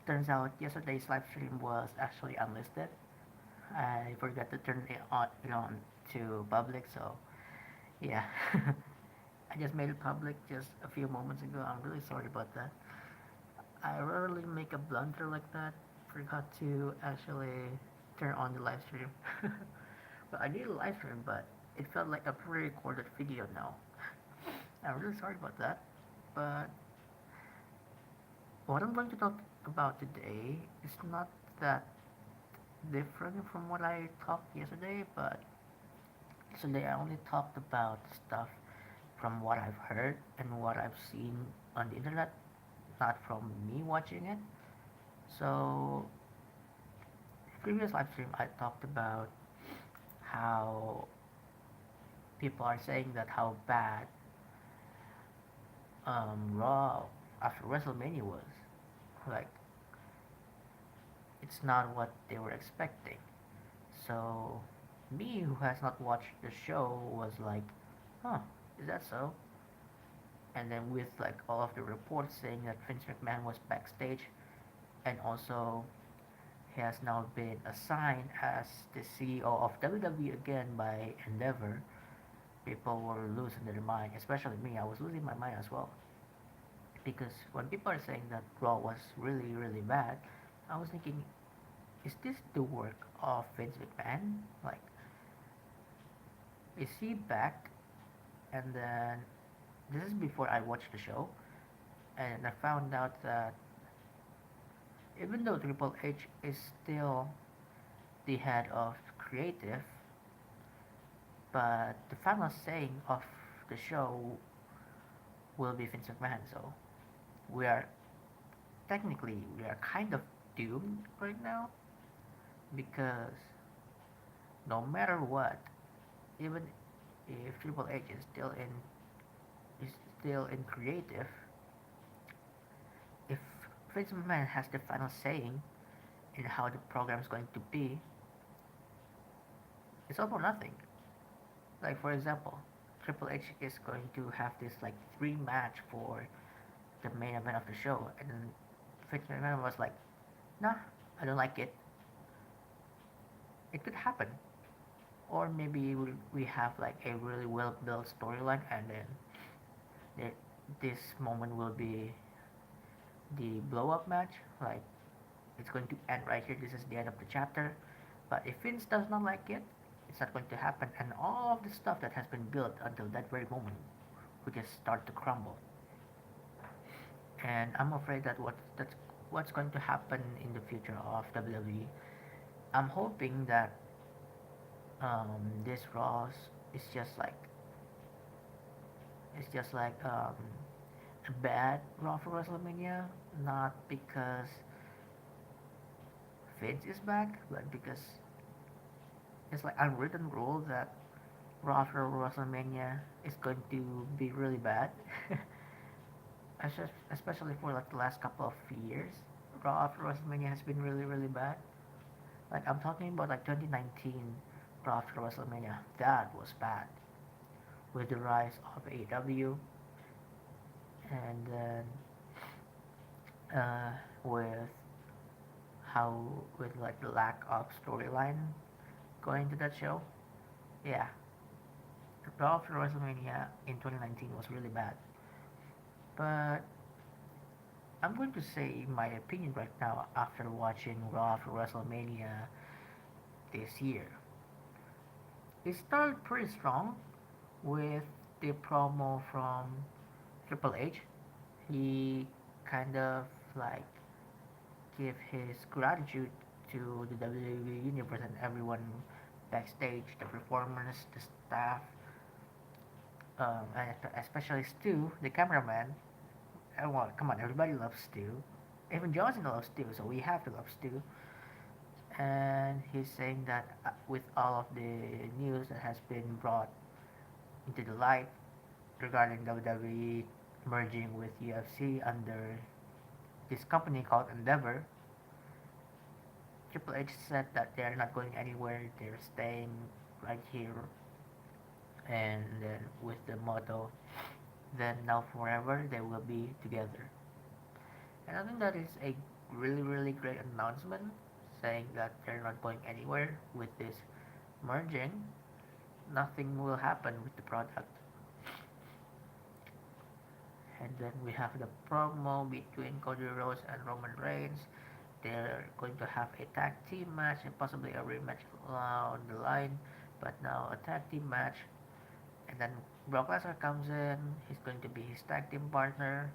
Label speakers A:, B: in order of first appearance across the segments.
A: Turns out yesterday's live stream was actually unlisted. I forgot to turn it on to public, so yeah. I just made it public just a few moments ago. I'm really sorry about that. I rarely make a blunder like that. Forgot to actually turn on the live stream. But I did a live stream, but it felt like a pre-recorded video now. I'm really sorry about that. But what I'm going to talk about today is not that different from what I talked yesterday, but today I only talked about stuff from what I've heard and what I've seen on the internet, not from me watching it. So, previous live stream I talked about how people are saying that how bad Raw after WrestleMania was. Like, it's not what they were expecting. So, me who has not watched the show was like, huh, is that so? And then with like all of the reports saying that Vince McMahon was backstage and also he has now been assigned as the CEO of WWE again by Endeavor, people were losing their mind, especially me. I was losing my mind as well. Because when people are saying that Raw was really, really bad, I was thinking, is this the work of Vince McMahon? Like, is he back? And then, this is before I watched the show, and I found out that even though Triple H is still the head of creative, but the final saying of the show will be Vince McMahon. So we are we are kind of doomed right now because no matter what, even if Triple H is still in creative, if Vince McMahon has the final saying in how the program is going to be, it's all or nothing. Like for example, Triple H is going to have this like three match for the main event of the show, and then Vince McMahon was like, "Nah, I don't like it." It could happen, or maybe we have like a really well built storyline, and then the, this moment will be the blow up match. Like it's going to end right here. This is the end of the chapter. But if Vince does not like it, it's not going to happen, and all of the stuff that has been built until that very moment will just start to crumble. And I'm afraid that's what's going to happen in the future of WWE. I'm hoping that this Raw is just like a bad Raw for WrestleMania, not because Vince is back, but because it's like unwritten rule that Raw for WrestleMania is going to be really bad, especially for like the last couple of years. Raw after WrestleMania has been really really bad. Like I'm talking about like 2019 Raw after WrestleMania. That was bad with the rise of AEW and then uh, with how with like the lack of storyline going to that show. Yeah, Raw after WrestleMania in 2019 was really bad. But I'm going to say my opinion right now after watching Raw after WrestleMania this year. It started pretty strong with the promo from Triple H. He kind of like give his gratitude to the WWE Universe and everyone backstage, the performers, the staff, and especially Stu, the cameraman. Well, come on, everybody loves Stu. Even John Cena loves Stu, so we have to love Stu. And he's saying that with all of the news that has been brought into the light regarding WWE merging with UFC under this company called Endeavor, Triple H said that they're not going anywhere, they're staying right here, and then with the motto, then now forever they will be together. And I think that is a really great announcement saying that they're not going anywhere with this merging. Nothing will happen with the product. And then we have the promo between Cody Rhodes and Roman Reigns. They're going to have a tag team match and possibly a rematch on the line, but now a tag team match. And then Brock Lesnar comes in. He's going to be his tag team partner.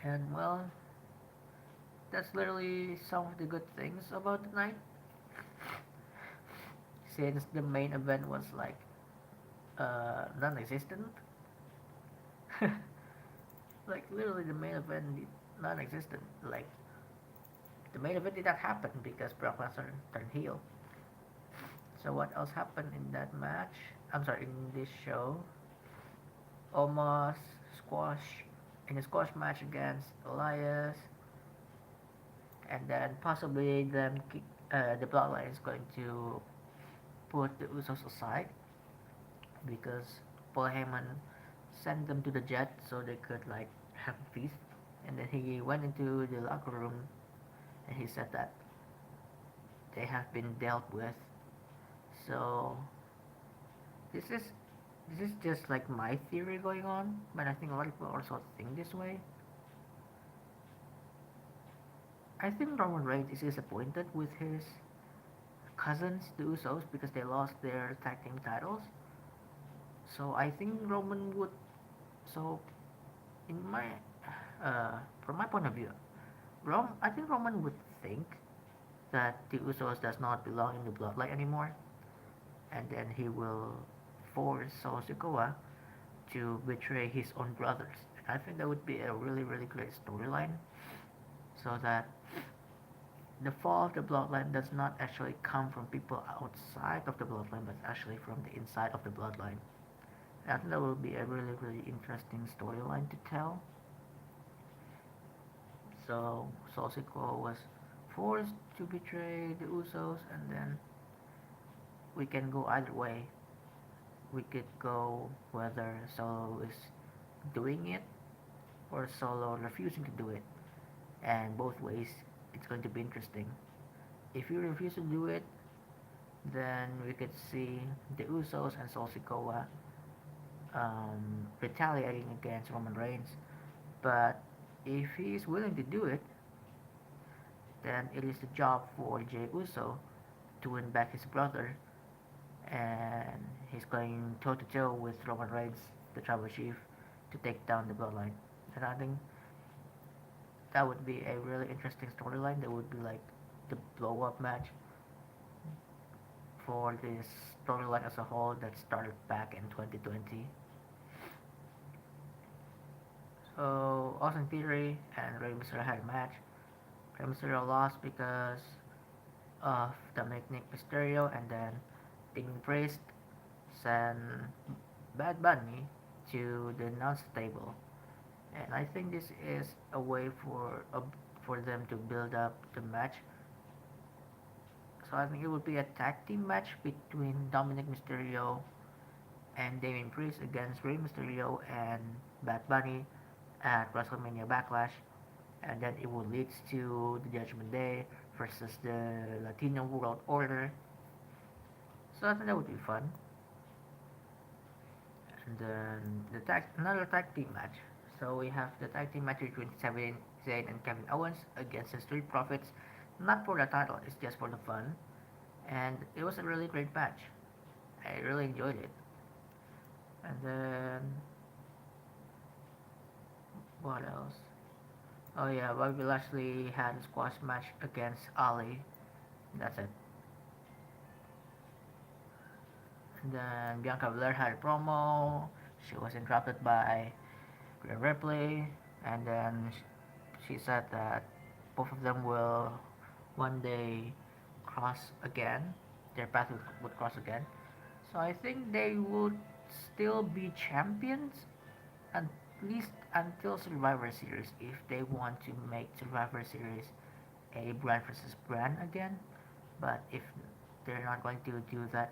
A: And well, that's literally some of the good things about the night. Since the main event was like non-existent, like literally the main event non-existent. Like the main event did not happen because Brock Lesnar turned heel. So what else happened in that match? I'm sorry, in this show, Omos squash in a squash match against Elias, and then possibly the Bloodline is going to put the Usos aside because Paul Heyman sent them to the jet so they could like have a feast, and then he went into the locker room and he said that they have been dealt with. So this is this is just like my theory going on, but I think a lot of people also think this way. I think Roman Reigns is disappointed with his cousins, the Usos, because they lost their tag team titles. So I think Roman would. So in my, from my point of view, I think Roman would think that the Usos does not belong in the bloodline anymore, and then he will force Solo Sikoa to betray his own brothers. And I think that would be a really great storyline, so that the fall of the bloodline does not actually come from people outside of the bloodline, but actually from the inside of the bloodline. And I think that will be a really interesting storyline to tell. So Sosiko was forced to betray the Usos, and then we can go either way. We could go whether Solo is doing it or Solo refusing to do it, and both ways it's going to be interesting. If you refuse to do it, then we could see the Usos and Sosikoa retaliating against Roman Reigns. But if he is willing to do it, then it is the job for Jey Uso to win back his brother, and he's going toe to toe with Roman Reigns, the tribal chief, to take down the bloodline. And I think that would be a really interesting storyline. That would be like the blow up match for this storyline as a whole that started back in 2020. So Austin Theory and Rey Mysterio had a match. Rey Mysterio lost because of Dominic Nick Mysterio, and then Damien Priest sent Bad Bunny to the announce table. And I think this is a way for them to build up the match. So I think it would be a tag team match between Dominic Mysterio and Damien Priest against Rey Mysterio and Bad Bunny at WrestleMania Backlash, and then it will lead to the Judgment Day versus the Latino World Order. So I think that would be fun. And then another tag team match. So we have the tag team match between Sami Zayn and Kevin Owens against the Street Profits. Not for the title, it's just for the fun. And it was a really great match. I really enjoyed it. And then what else? Oh yeah, Bobby Lashley had a squash match against Ali. That's it. And then Bianca Belair had a promo. She was interrupted by Rhea Ripley, and then she said that both of them will one day cross again. Their path would cross again. So I think they would still be champions at least until Survivor Series if they want to make Survivor Series a brand versus brand again. But if they're not going to do that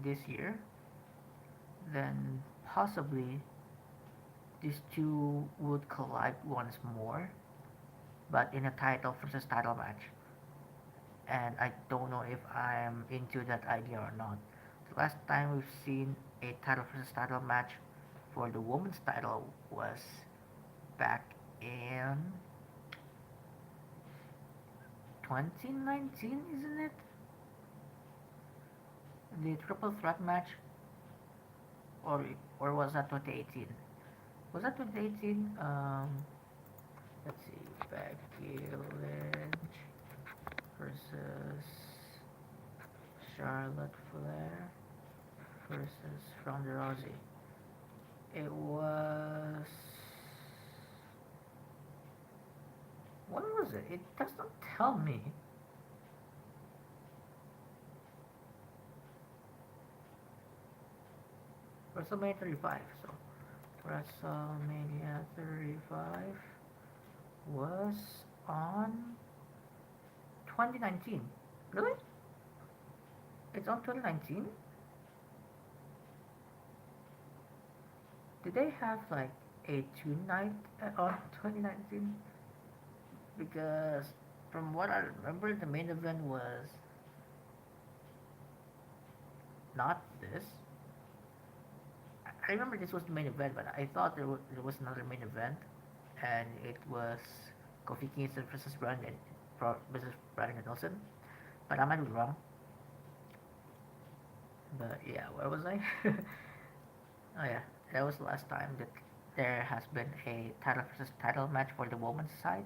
A: this year, then possibly these two would collide once more. but in a title versus title match. And I don't know if I'm into that idea or not. The last time we've seen a title versus title match for the women's title was back in 2019, isn't it? The triple threat match, or or was that 2018? Was that 2018? Let's see, Becky Lynch versus Charlotte Flair versus Ronda Rousey. It was, when was it? It does not tell me. WrestleMania 35. So WrestleMania 35 was on 2019. Really? It's on 2019? Did they have like a two-night on 2019? Because from what I remember, the main event was not this. I remember this was the main event, but I thought there was another main event, and it was Kofi Kingston versus Brandon Nelson. But I might be wrong. But yeah, where was I? Oh yeah, that was the last time that there has been a title versus title match for the women's side,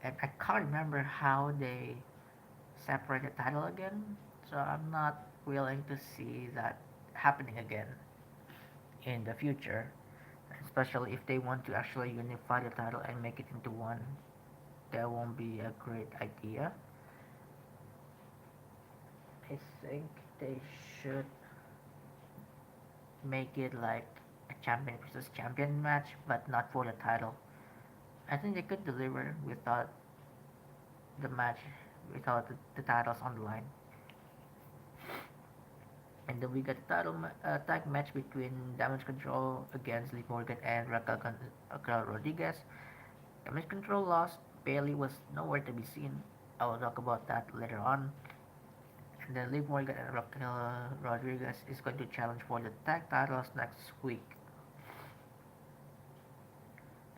A: and I can't remember how they separate the title again. So I'm not willing to see that happening again in the future, especially if they want to actually unify the title and make it into one. That won't be a great idea. I think they should make it like a champion versus champion match, but not for the title. I think they could deliver without the match, without the titles on the line. And then we got a tag match between Damage Control against Liv Morgan and Raquel Rodriguez. Damage Control lost. Bailey was nowhere to be seen. I will talk about that later on. And then Liv Morgan and Raquel Rodriguez is going to challenge for the tag titles next week.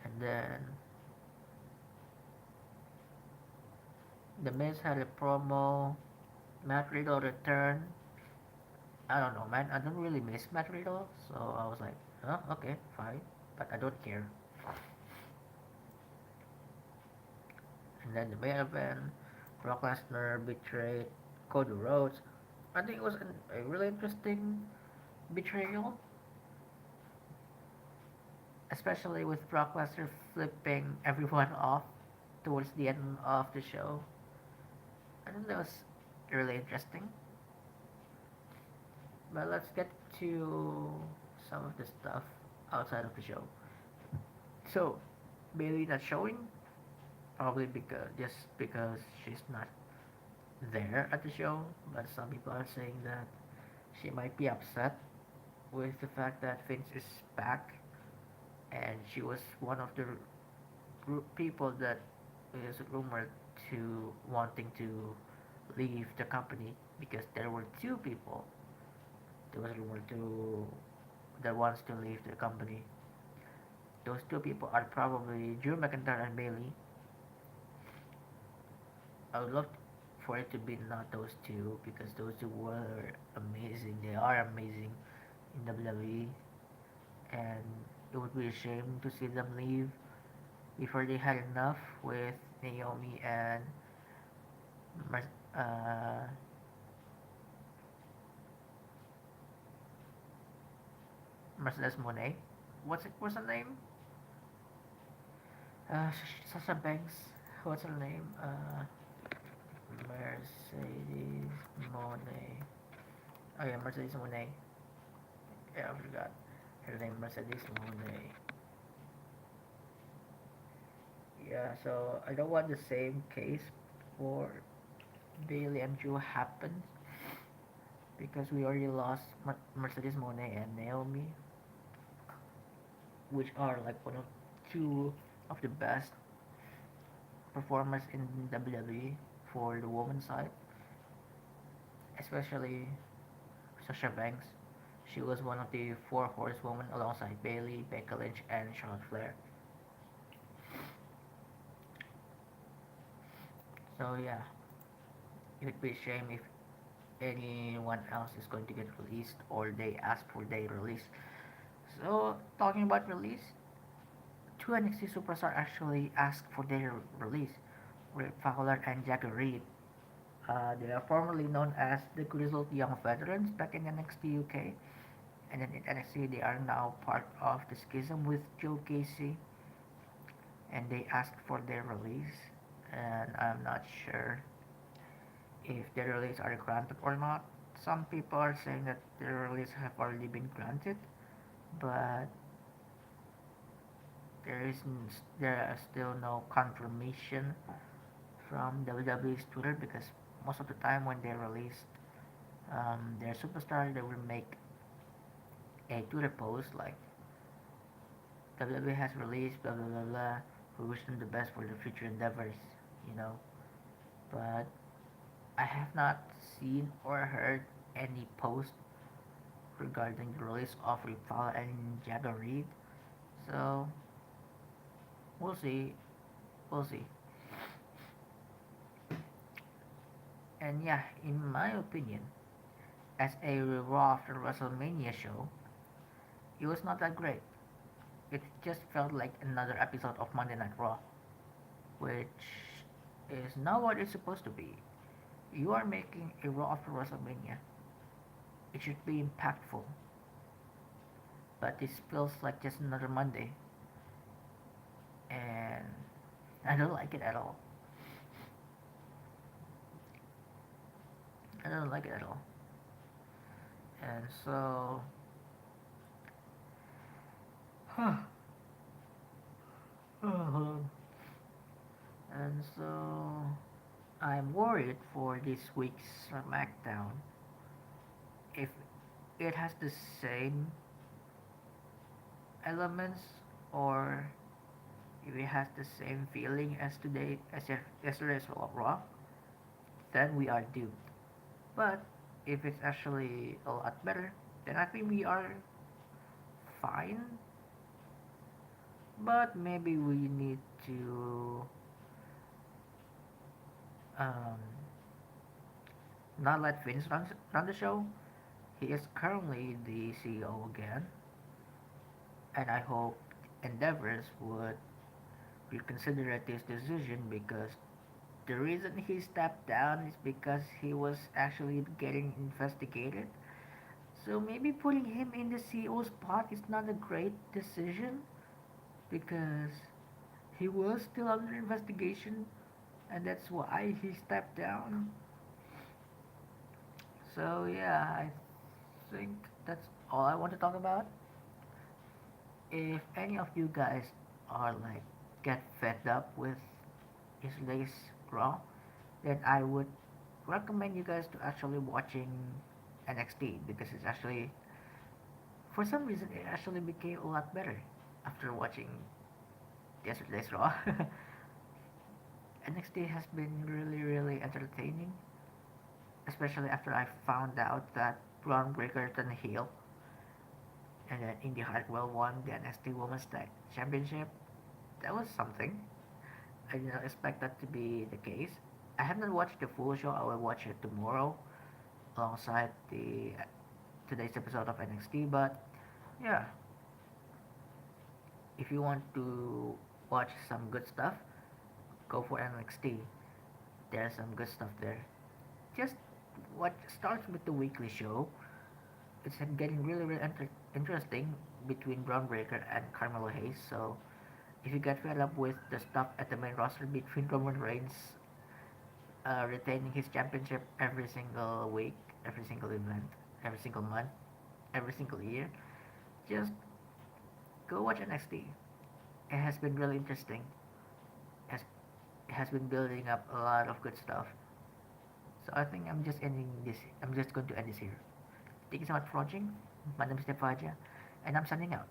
A: And then The Miz had a promo. Matt Riddle returned. I don't know, man. I don't really miss Matt Riddle, so I was like, oh, okay, fine, but I don't care. And then the main event, Brock Lesnar betrayed Cody Rhodes. I think it was a really interesting betrayal, especially with Brock Lesnar flipping everyone off towards the end of the show. I think that was really interesting. But let's get to some of the stuff outside of the show. So, Bailey not showing, probably because she's not there at the show. But some people are saying that she might be upset with the fact that Vince is back, and she was one of the group people that is rumored to wanting to leave the company because there were two people that was rumored to that wants to leave the company. Those two people are probably Drew McIntyre and Bailey. I would love for it to be not those two because those two were amazing. They are amazing in WWE, and it would be a shame to see them leave before they had enough with Naomi and Mer- uh, Mercedes Monet. What's her name? Sasha Banks. What's her name? Mercedes Monet. Oh yeah, Mercedes Monet. Yeah, I forgot her name. Mercedes Monet. Yeah, so I don't want the same case for Bailey and Drew happen because we already lost Mercedes Monet and Naomi, which are like one of two of the best performers in WWE for the women's side, especially Sasha Banks. She was one of the four horsewomen alongside Bayley, Becky Lynch, and Charlotte Flair. So yeah, it would be a shame if anyone else is going to get released or they ask for their release. So talking about release, two NXT superstars actually asked for their release. Rick Fowler and Jackie Reed. They are formerly known as the Grizzled Young Veterans back in NXT UK, and then in NXT they are now part of the schism with Joe Casey, and they asked for their release, and I'm not sure if their release are granted or not. Some people are saying that their release have already been granted, but there is still no confirmation from WWE's Twitter because most of the time when they release their superstar, they will make a Twitter post like WWE has released blah blah blah blah. We wish them the best for their future endeavors, you know. But I have not seen or heard any post regarding the release of Ripala and Jagger Reed. So we'll see. We'll see. And yeah, in my opinion, as a Raw after WrestleMania show, it was not that great. It just felt like another episode of Monday Night Raw, which is not what it's supposed to be. You are making a Raw after WrestleMania. It should be impactful, but this feels like just another Monday, and I don't like it at all. I don't like it at all. And so, huh, hold on. And so, I'm worried for this week's SmackDown if it has the same elements or if it has the same feeling as today as if yesterday's Raw, then we are doomed. But if it's actually a lot better, then I think we are fine. But maybe we need to um, not let Vince run the show. He is currently the CEO again, and I hope Endeavors would reconsider this decision because the reason he stepped down is because he was actually getting investigated. So maybe putting him in the CEO spot is not a great decision because he was still under investigation and that's why he stepped down. So yeah, I think that's all I want to talk about. If any of you guys are like get fed up with his latest Raw, then I would recommend you guys to actually watching NXT because it's actually for some reason it actually became a lot better after watching yesterday's Raw. NXT has been really entertaining, especially after I found out that Braun Breaker turned heel and then Indy Hartwell won the NXT Women's Tag Championship. That was something. I did not expect that to be the case. I have not watched the full show. I will watch it tomorrow alongside the today's episode of NXT. But yeah, if you want to watch some good stuff, go for NXT. There's some good stuff there. Just what starts with the weekly show. It's getting really interesting between Braun Breaker and Carmelo Hayes. So if you get fed up with the stuff at the main roster between Roman Reigns retaining his championship every single week, every single event, every single month, every single year, just go watch NXT. It has been really interesting. It has been building up a lot of good stuff. So I think I'm just ending this. I'm just going to end this here. Thank you so much for watching. My name is Defaja, and I'm signing out.